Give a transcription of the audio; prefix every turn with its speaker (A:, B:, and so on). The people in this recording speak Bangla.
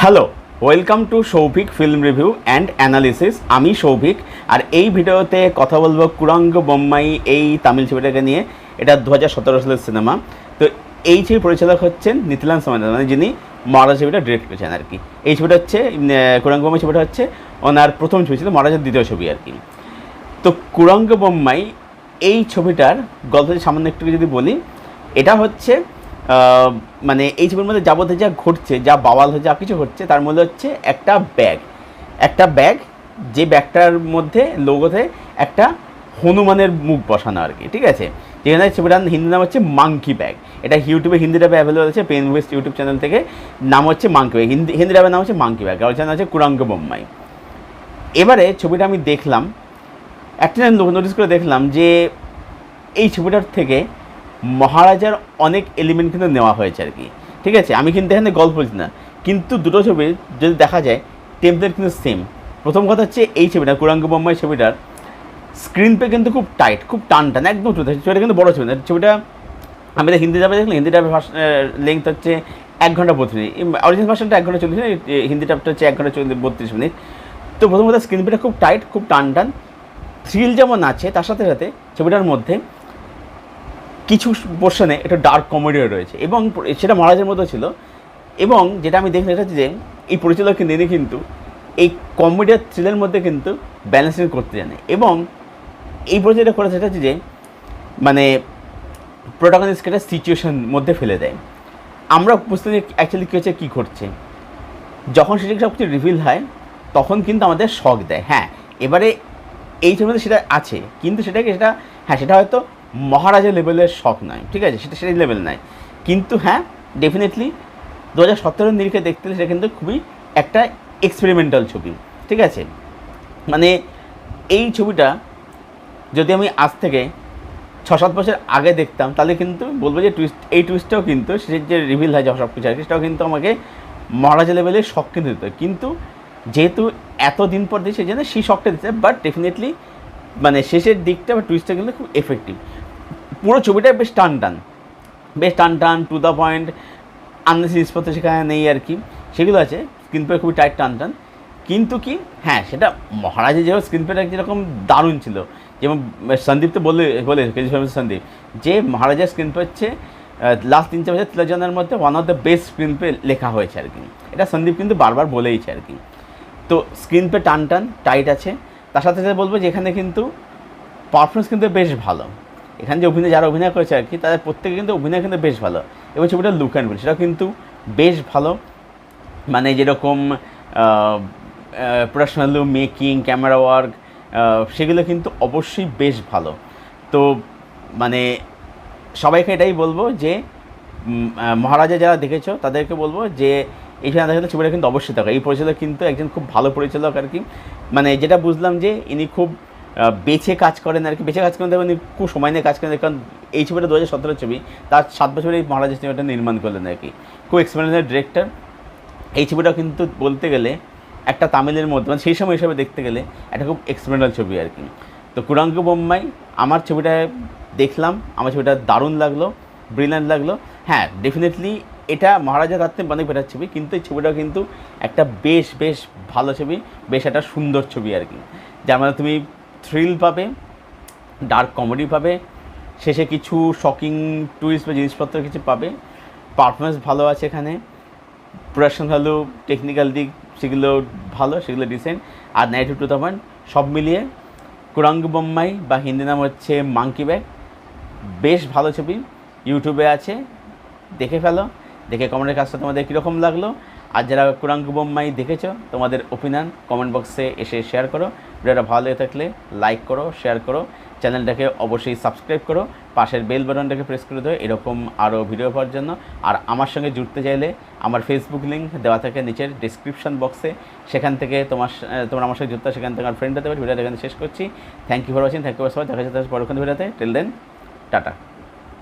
A: Hello, welcome to Souvik film review and analysis. আমি সৌভিক, আর এই ভিডিওতে কথা বলবো কুরাঙ্গ বোম্মাই এই তামিল ছবিটাকে নিয়ে। এটা 2017 সালের সিনেমা। তো এই ছবির পরিচালক হচ্ছেন নিতিলান সোমেনাথ, মানে যিনি মহারাজা ছবিটা ডিরেক্ট করেছেন আর কি। এই ছবিটা হচ্ছে কুরাঙ্গ বোম্মাই ছবিটা হচ্ছে ওনার প্রথম ছবি ছিল, মহারাজার দ্বিতীয় ছবি আর কি। তো কুরাঙ্গ বোম্মাই এই ছবিটার গল্প সামান্য একটু যদি বলি, এটা হচ্ছে মানে এই ছবির মধ্যে যাবতীয় যা ঘটছে, যা বাওয়াল হচ্ছে, যা কিছু হচ্ছে, তার মধ্যে হচ্ছে একটা ব্যাগ যে ব্যাগটার মধ্যে লোগোতে একটা হনুমানের মুখ বসানো আর কি, ঠিক আছে। যেখানে ছবিটার হিন্দি নাম হচ্ছে মাঙ্কি ব্যাগ। এটা ইউটিউবে হিন্দি ডাবে অ্যাভেলেবল আছে, পেন ওয়েস্ট ইউটিউব চ্যানেল থেকে। নাম হচ্ছে মাঙ্কি ব্যাগ, হিন্দি ডাবের নাম হচ্ছে মাঙ্কি ব্যাগ, আর চ্যানেল হচ্ছে কুরাঙ্গ বোম্মাই। এবারে ছবিটা আমি দেখলাম, একটা নোটিস করে দেখলাম যে এই ছবিটার থেকে মহারাজার অনেক এলিমেন্ট কিন্তু নেওয়া হয়েছে আর কি, ঠিক আছে। আমি কিন্তু এখানে গল্প বলছি না, কিন্তু দুটো ছবি যদি দেখা যায় টেমপ্লেট কিন্তু সেম। প্রথম কথা হচ্ছে এই ছবিটা কুরাঙ্গ বোম্মাই ছবিটার স্ক্রিন পে কিন্তু খুব টাইট, খুব টান একদম টুথ। ছবিটা কিন্তু বড় ছবি না। ছবিটা আমি হিন্দি ডাবে দেখলাম, হিন্দি ডাবের লেন্থ হচ্ছে 1 ঘন্টা 32 মিনিট, অরিজিনাল ভার্সনটা 1 ঘন্টা 40 মিনিট, হিন্দি ডাবটা হচ্ছে 1 ঘন্টা 32 মিনিট। তো প্রথম কথা স্ক্রিন পেটা খুব টাইট, খুব টান থ্রিল যেমন আছে, তার সাথে সাথে ছবিটার মধ্যে কিছু পোর্শনে একটা ডার্ক কমেডিও রয়েছে, এবং সেটা মহারাজের মতো ছিল। এবং যেটা আমি দেখলাম এটা হচ্ছে যে এই পরিচালককে নিয়ে কিন্তু এই কমেডি আর থ্রিলের মধ্যে কিন্তু ব্যালেন্সিং করতে জানে। এবং এই পরিচালকটা করেছে সেটা হচ্ছে যে মানে প্রোটাগনিস্টকে একটা সিচুয়েশন মধ্যে ফেলে দেয়। আমরা বুঝতে পারি অ্যাকচুয়ালি কী হচ্ছে, কী ঘটছে। যখন সেটা সব কিছু রিভিল হয় তখন কিন্তু আমাদের শক দেয়। হ্যাঁ, এবারে এই ছবিতে সেটা আছে, কিন্তু সেটা হয়তো মহারাজা লেভেলের শখ নয়, ঠিক আছে, সেই লেভেল নয়। কিন্তু হ্যাঁ, ডেফিনেটলি 2017 নিরিখে দেখতে গেলে সেটা কিন্তু খুবই একটা এক্সপেরিমেন্টাল ছবি, ঠিক আছে। মানে এই ছবিটা যদি আমি আজ থেকে 6-7 বছর আগে দেখতাম, তাহলে কিন্তু বলবো যে এই টুইস্টটাও কিন্তু শেষের যে রিভিল হয় সব কিছু আর কি, সেটাও কিন্তু আমাকে মহারাজা লেভেলের শখ কিন্তু দিত। কিন্তু যেহেতু এতদিন পর দিয়েছে সেই জন্য সেই শখটা দিচ্ছে, বাট ডেফিনেটলি মানে শেষের দিকটা বা টুইস্টটা কিন্তু খুব এফেক্টিভ। পুরো ছবিটা বেশ টান টু দ্য পয়েন্ট, আননেসেসারি জিনিসপত্র সেখানে নেই আর কি, সেগুলো আছে। স্ক্রিন প্লে খুবই টাইট টান কিন্তু কি হ্যাঁ, সেটা মহারাজের যেরকম স্ক্রিন প্লেটা যেরকম দারুণ ছিল, যেমন সন্দীপ তো বলে সন্দীপ যে মহারাজার স্ক্রিন প্লে হচ্ছে লাস্ট 3-4 বছর তিলজনের মধ্যে one of the best screen play লেখা হয়েছে আর কি। এটা সন্দীপ কিন্তু বারবার বলেইছে আর কি। তো স্ক্রিন প্লে টান টাইট আছে। তার সাথে সাথে বলবো যে এখানে কিন্তু পারফরমেন্স কিন্তু বেশ ভালো। এখানে যে যারা অভিনয় করেছে আর কি, তাদের প্রত্যেকে কিন্তু অভিনয় কিন্তু বেশ ভালো। এবং ছবিটা লুক অ্যান্ড ফিল সেটাও কিন্তু বেশ ভালো। মানে যেরকম production value, making, camera work, সেগুলো কিন্তু অবশ্যই বেশ ভালো। তো মানে সবাইকে এটাই বলবো যে মহারাজা যারা দেখেছো তাদেরকে বলবো যে এই ছবি দেখলে ছবিটা কিন্তু অবশ্যই থাকে। এই পরিচালক কিন্তু একজন খুব ভালো পরিচালক আর কি। মানে যেটা বুঝলাম যে ইনি খুব বেছে কাজ করেন আর কি, বেছে কাজ করেন, উনি খুব সময় নিয়ে কাজ করেন। কারণ এই ছবিটা 2017 ছবি, তার 7 বছরে এই মহারাজা সিনেমাটা নির্মাণ করলেন আর কি। খুব এক্সপেরিয়েন্সড ডিরেক্টর। এই ছবিটাও কিন্তু বলতে গেলে একটা তামিলের মধ্যে, মানে সেই সময় হিসাবে দেখতে গেলে একটা খুব এক্সপেরিমেন্টাল ছবি আর কি। তো কুরাঙ্গ বোম্মাই আমার ছবিটা দেখলাম, আমার ছবিটা দারুণ লাগলো, ব্রিলিয়ান্ট লাগলো। হ্যাঁ, ডেফিনেটলি এটা মহারাজা কাটতে অনেক বেটার ছবি, কিন্তু এই ছবিটাও কিন্তু একটা বেশ ভালো ছবি, বেশ একটা সুন্দর ছবি আর কি। যার মধ্যে তুমি থ্রিল পাবে, ডার্ক কমেডি পাবে, শেষে কিছু শকিং টুইস্ট বা জিনিসপত্র কিছু পাবে। পারফরমেন্স ভালো আছে এখানে, প্রোডাকশন ভ্যালু, টেকনিক্যাল দিক সেগুলো ভালো, সেগুলো ডিসেন্ট। আর নাইট টু দ্য পয়েন্ট, সব মিলিয়ে কুরাঙ্গ বোম্মাই বা হিন্দি নাম হচ্ছে মাঙ্কি ব্যাগ, বেশ ভালো ছবি। ইউটিউবে আছে, দেখে ফেলো, দেখে কমেন্টের কাজটা তোমাদের কীরকম লাগলো। আর যারা কুরাঙ্গ বোম্মাই দেখেছো তোমাদের ওপিনিয়ন কমেন্ট বক্সে এসে শেয়ার করো। ভিডিওটা ভালো লেগে থাকলে লাইক করো, শেয়ার করো, চ্যানেলটাকে অবশ্যই সাবস্ক্রাইব করো, পাশের বেল বাটনটাকে প্রেস করে দেবো এরকম আরও ভিডিও পাওয়ার জন্য। আর আমার সঙ্গে জুড়তে চাইলে আমার ফেসবুক লিঙ্ক দেওয়া থাকে নিচের ডিসক্রিপশন বক্সে, সেখান থেকে তোমরা আমার সঙ্গে যুক্ত, সেখান থেকে আমার ফ্রেন্ড হতে পারে। ভিডিওটা এখানে শেষ করছি। Thank you for watching, thank you for সবাই, দেখা যাচ্ছে পরক্ষণ ভিডিওতে। Till then, tata.